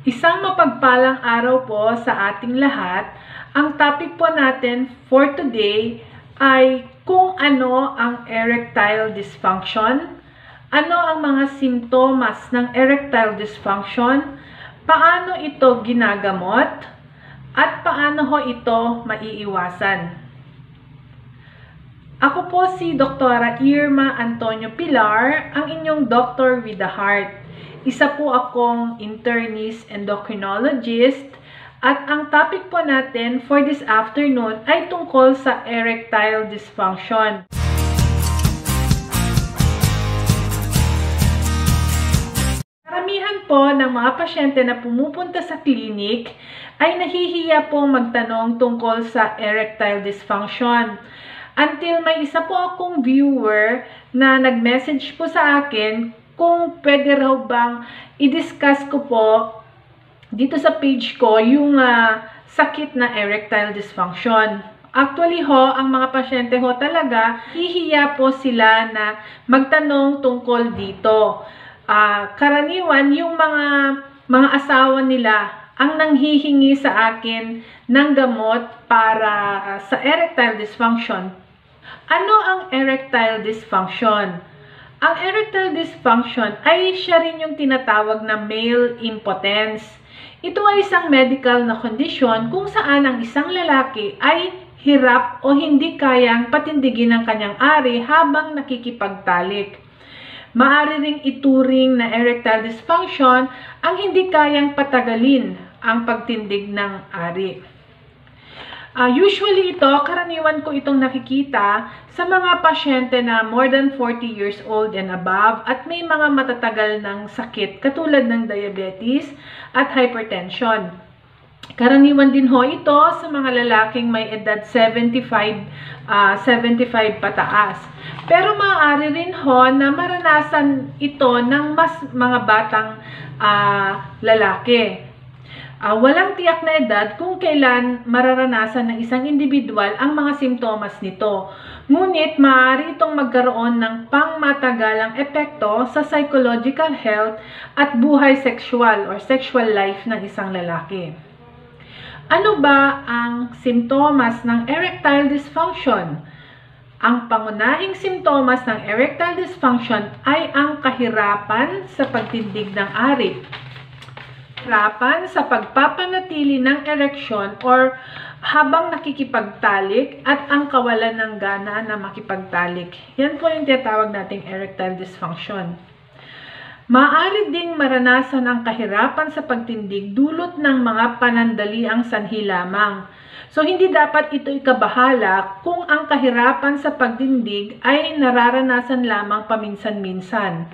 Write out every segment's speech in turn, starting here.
Isang mapagpalang araw po sa ating lahat. Ang topic po natin for today ay kung ano ang erectile dysfunction, ano ang mga simptomas ng erectile dysfunction, paano ito ginagamot, at paano ho ito maiiwasan. Ako po si Dr. Irma Antonio Pilar, ang inyong Doctor with the Heart. Isa po akong internist endocrinologist at ang topic po natin for this afternoon ay tungkol sa erectile dysfunction. Karamihan po ng mga pasyente na pumupunta sa klinik ay nahihiya pong magtanong tungkol sa erectile dysfunction. Until may isa po akong viewer na nag-message po sa akin kung pwede raw bang i-discuss ko po dito sa page ko yung sakit na erectile dysfunction. Actually ho, ang mga pasyente ho talaga, hihiya po sila na magtanong tungkol dito. Karaniwan yung mga asawa nila ang nanghihingi sa akin ng gamot para sa erectile dysfunction. Ano ang erectile dysfunction? Ang erectile dysfunction ay siya rin yung tinatawag na male impotence. Ito ay isang medical na kondisyon kung saan ang isang lalaki ay hirap o hindi kayang patindigin ang kanyang ari habang nakikipagtalik. Maaari ring ituring na erectile dysfunction ang hindi kayang patagalin ang pagtindig ng ari. Usually ito, karaniwan ko itong nakikita sa mga pasyente na more than 40 years old and above at may mga matatagal ng sakit katulad ng diabetes at hypertension. Karaniwan din ho ito sa mga lalaking may edad 75 pataas. Pero maaari rin ho na maranasan ito ng mas mga batang lalaki. Walang tiyak na edad kung kailan mararanasan ng isang individual ang mga simptomas nito. Ngunit maaari itong magkaroon ng pangmatagalang epekto sa psychological health at buhay sexual or sexual life ng isang lalaki. Ano ba ang simptomas ng erectile dysfunction? Ang pangunahing simptomas ng erectile dysfunction ay ang kahirapan sa pagtindig ng ari, kahirapan sa pagpapanatili ng ereksyon or habang nakikipagtalik at ang kawalan ng gana na makipagtalik. Yan po yung tinatawag nating erectile dysfunction. Maaari ding maranasan ang kahirapan sa pagtindig dulot ng mga panandaliang sanhi lamang. So, hindi dapat ito ikabahala kung ang kahirapan sa pagtindig ay nararanasan lamang paminsan-minsan.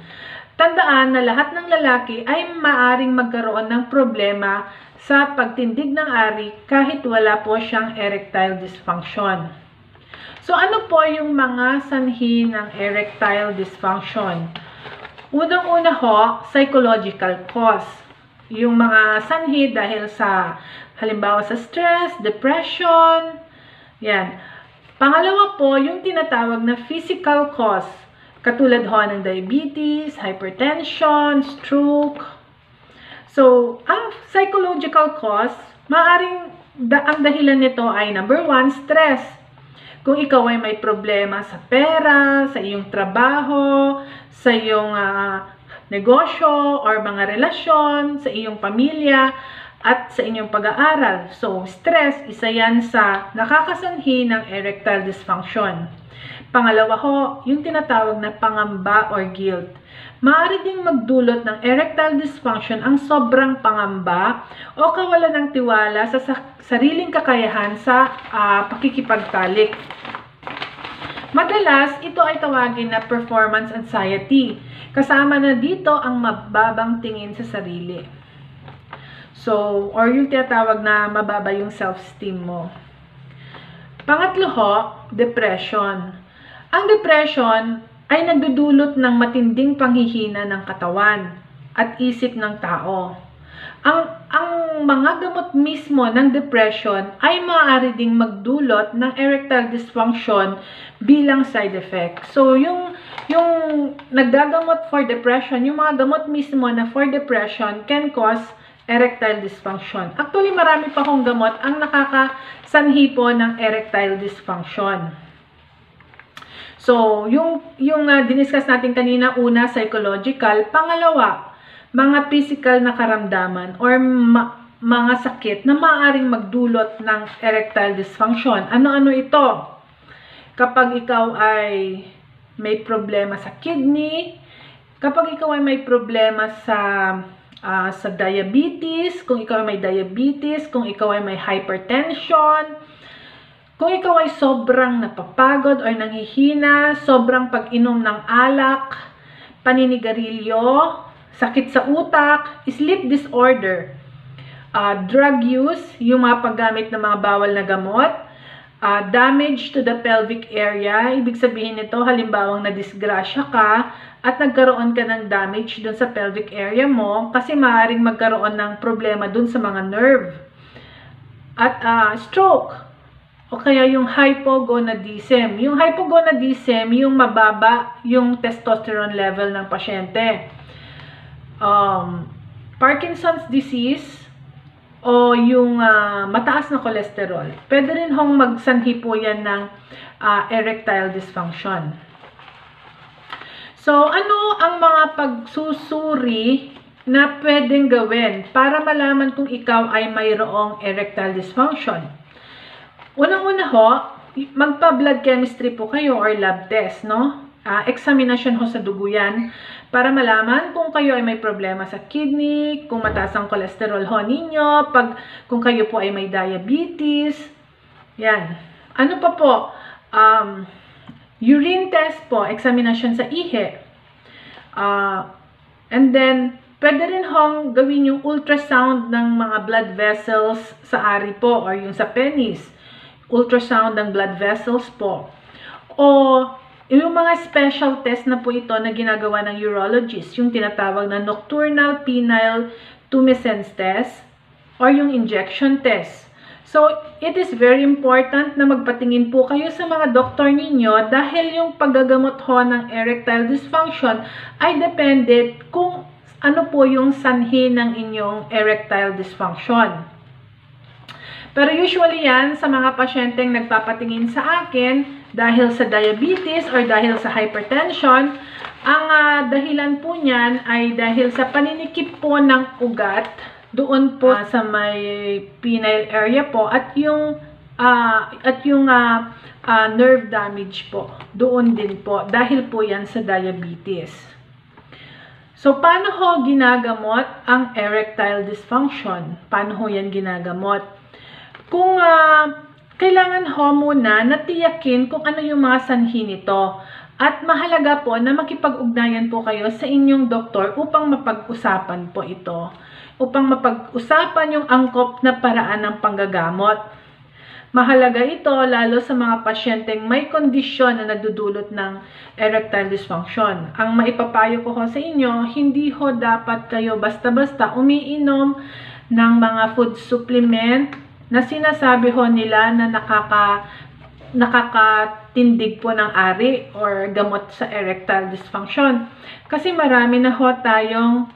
Tandaan na lahat ng lalaki ay maaring magkaroon ng problema sa pagtindig ng ari kahit wala po siyang erectile dysfunction. So, ano po yung mga sanhi ng erectile dysfunction? Unang-una ho, psychological cause. Yung mga sanhi dahil sa, halimbawa sa stress, depression, yan. Pangalawa po, yung tinatawag na physical cause. Katulad ho ng diabetes, hypertension, stroke. So, ang psychological cause, maaring ang dahilan nito ay number 1, stress. Kung ikaw ay may problema sa pera, sa iyong trabaho, sa iyong negosyo or mga relasyon, sa iyong pamilya, at sa inyong pag-aaral. So, stress, isa yan sa nakakasanhi ng erectile dysfunction. Pangalawa ho, yung tinatawag na pangamba or guilt. Maaari ding magdulot ng erectile dysfunction ang sobrang pangamba o kawalan ng tiwala sa sariling kakayahan sa pakikipagtalik. Madalas, ito ay tawagin na performance anxiety. Kasama na dito ang mababang tingin sa sarili. So, or yung tinatawag na mababa yung self-esteem mo. Pangatlo ho, depression. Ang depression ay nagdudulot ng matinding panghihina ng katawan at isip ng tao. Ang mga gamot mismo ng depression ay maaari ding magdulot ng erectile dysfunction bilang side effect. So, yung naggagamot for depression, yung mga gamot mismo na for depression can cause erectile dysfunction. Actually, marami pa akong gamot ang nakakasanhi po ng erectile dysfunction. So, yung diniscuss natin kanina, una, psychological. Pangalawa, mga physical na karamdaman or mga sakit na maaaring magdulot ng erectile dysfunction. Ano-ano ito? Kapag ikaw ay may problema sa kidney, kapag ikaw ay may problema sa diabetes, kung ikaw ay may diabetes, kung ikaw ay may hypertension, kung ikaw ay sobrang napapagod or nanghihina, sobrang pag-inom ng alak, paninigarilyo, sakit sa utak, sleep disorder, drug use, yung mga paggamit ng mga bawal na gamot, damage to the pelvic area, ibig sabihin nito, halimbawang na-disgrasya ka at nagkaroon ka ng damage dun sa pelvic area mo kasi maaaring magkaroon ng problema dun sa mga nerve. At stroke, o kaya yung hypogonadism. Yung hypogonadism, yung mababa yung testosterone level ng pasyente. Parkinson's disease, o yung mataas na cholesterol. Pwede rin hong magsanhi po yan ng erectile dysfunction. So, ano ang mga pagsusuri na pwedeng gawin para malaman kung ikaw ay mayroong erectile dysfunction? Unang-una ho, magpa-blood chemistry po kayo or lab test, no? Examination ho sa dugo yan para malaman kung kayo ay may problema sa kidney, kung mataas ang cholesterol ho ninyo, kung kayo po ay may diabetes. Yan. Ano pa po? Urine test po, examination sa ihi. And then, pwede rin hong gawin yung ultrasound ng mga blood vessels sa ari po or yung sa penis. Ultrasound ng blood vessels po. O yung mga special test na po ito na ginagawa ng urologist, yung tinatawag na nocturnal penile tumescence test or yung injection test. So, it is very important na magpatingin po kayo sa mga doktor ninyo dahil yung paggagamot ho ng erectile dysfunction ay depende kung ano po yung sanhi ng inyong erectile dysfunction. Pero usually yan sa mga pasyenteng nagpapatingin sa akin dahil sa diabetes or dahil sa hypertension, ang dahilan po niyan ay dahil sa paninikip po ng ugat doon po sa may penile area po at yung nerve damage po doon din po dahil po yan sa diabetes. So, paano ho ginagamot ang erectile dysfunction? Paano ho yan ginagamot? Kung kailangan ho muna natiyakin kung ano yung mga sanhi nito. At mahalaga po na makipag-ugnayan po kayo sa inyong doktor upang mapag-usapan po ito. Upang mapag-usapan yung angkop na paraan ng panggagamot. Mahalaga ito lalo sa mga pasyenteng may kondisyon na nagdudulot ng erectile dysfunction. Ang maipapayo ko ho sa inyo, hindi ho dapat kayo basta-basta umiinom ng mga food supplement na sinasabi ho nila na nakakatindig po ng ari or gamot sa erectile dysfunction. Kasi marami na ho tayong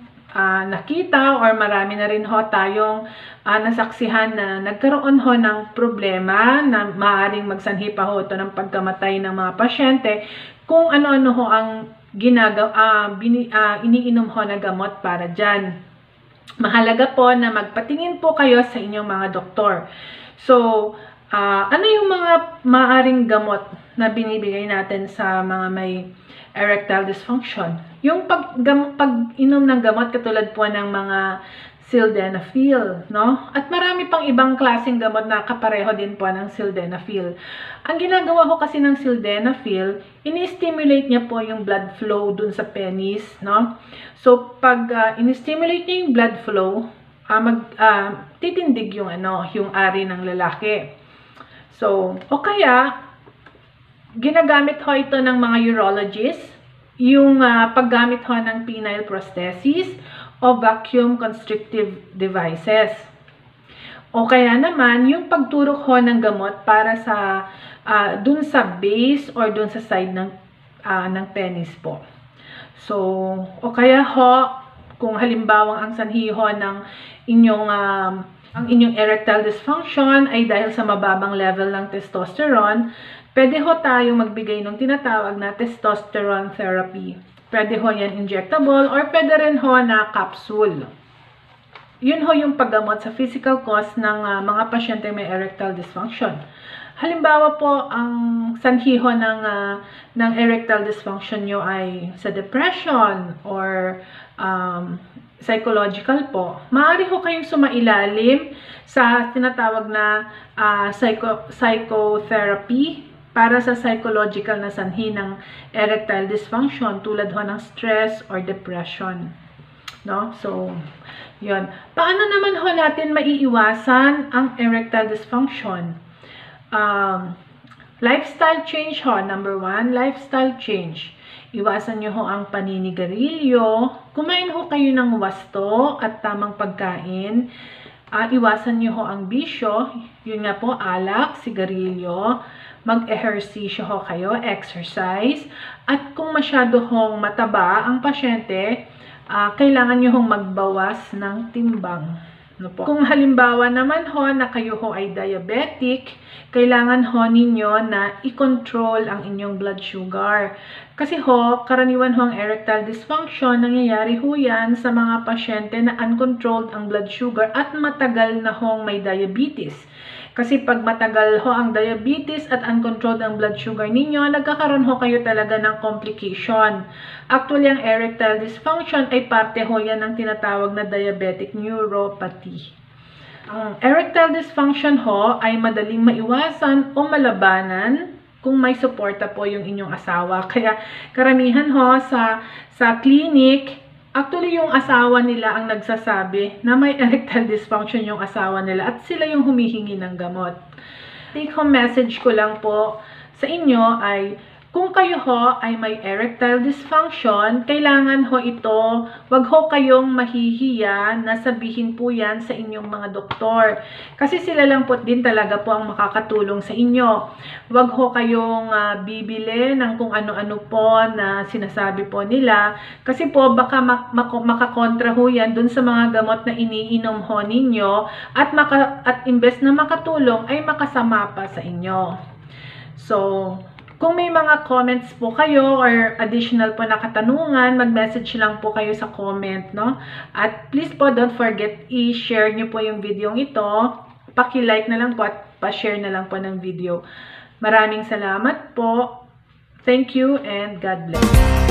nakita or marami na rin ho tayong nasaksihan na nagkaroon ho ng problema na maaaring magsanhi pa ho ito ng pagkamatay ng mga pasyente kung ano-ano ho ang iniinom ho na gamot para dyan. Mahalaga po na magpatingin po kayo sa inyong mga doktor. So, ano yung mga maaaring gamot na binibigay natin sa mga may erectile dysfunction? Yung pag-inom ng gamot katulad po ng mga sildenafil, no? At marami pang ibang klaseng gamot na kapareho din po ng sildenafil. Ang ginagawa ko kasi ng sildenafil, ini-stimulate niya po yung blood flow dun sa penis, no? So, pag ini-stimulate niya yung blood flow, titindig yung yung ari ng lalaki. So, o kaya, ginagamit ho ito ng mga urologists, yung paggamit ho ng penile prosthesis o vacuum constrictive devices. O kaya naman, yung pagturok ho ng gamot para sa dun sa base or dun sa side ng penis po. So, o kaya ho, Kung halimbawang ang sanhiho ng inyong erectile dysfunction ay dahil sa mababang level ng testosterone, pwede ho tayong magbigay ng tinatawag na testosterone therapy. Pwede ho yan injectable or pwede rin ho na capsule. Yun ho yung paggamot sa physical cause ng mga pasyente may erectile dysfunction. Halimbawa po, ang sanhiho ng erectile dysfunction nyo ay sa depression or psychological po. Maaari ho kayong sumailalim sa tinatawag na psychotherapy para sa psychological na sanhi ng erectile dysfunction tulad ho ng stress or depression. No? So, yun. Paano naman ho natin maiiwasan ang erectile dysfunction? Lifestyle change ho. Number 1, lifestyle change. Iwasan nyo ho ang paninigarilyo. Kumain ho kayo ng wasto at tamang pagkain. Iwasan nyo ho ang bisyo. Yun nga po, alak, sigarilyo. Mag-ehersisyo ho kayo, exercise. At kung masyado hong mataba ang pasyente, kailangan nyo hong magbawas ng timbang. No po. Kung halimbawa naman ho na kayo ho ay diabetic, kailangan ho ninyo na i-control ang inyong blood sugar. Kasi ho, karaniwan ho ang erectile dysfunction, nangyayari ho yan sa mga pasyente na uncontrolled ang blood sugar at matagal na hong may diabetes. Kasi pag matagal ho ang diabetes at uncontrolled ang blood sugar ninyo, nagkakaroon ho kayo talaga ng complication. Actually, ang erectile dysfunction ay parte ho yan ng tinatawag na diabetic neuropathy. Ang erectile dysfunction ho ay madaling maiwasan o malabanan kung may suporta po yung inyong asawa. Kaya karamihan ho sa clinic, actually, yung asawa nila ang nagsasabi na may erectile dysfunction yung asawa nila at sila yung humihingi ng gamot. Take home message ko lang po sa inyo ay kung kayo ho ay may erectile dysfunction, kailangan ho ito, wag ho kayong mahihiya na sabihin po yan sa inyong mga doktor. Kasi sila lang po din talaga po ang makakatulong sa inyo. Wag ho kayong bibili ng kung ano-ano po na sinasabi po nila. Kasi po baka makakontra ho yan dun sa mga gamot na iniinom ho ninyo at imbes na makatulong ay makasama pa sa inyo. So, kung may mga comments po kayo or additional po na katanungan, mag-message lang po kayo sa comment, no? At please po, don't forget, i-share nyo po yung video ito. Paki-like na lang po at pa-share na lang po ng video. Maraming salamat po. Thank you and God bless.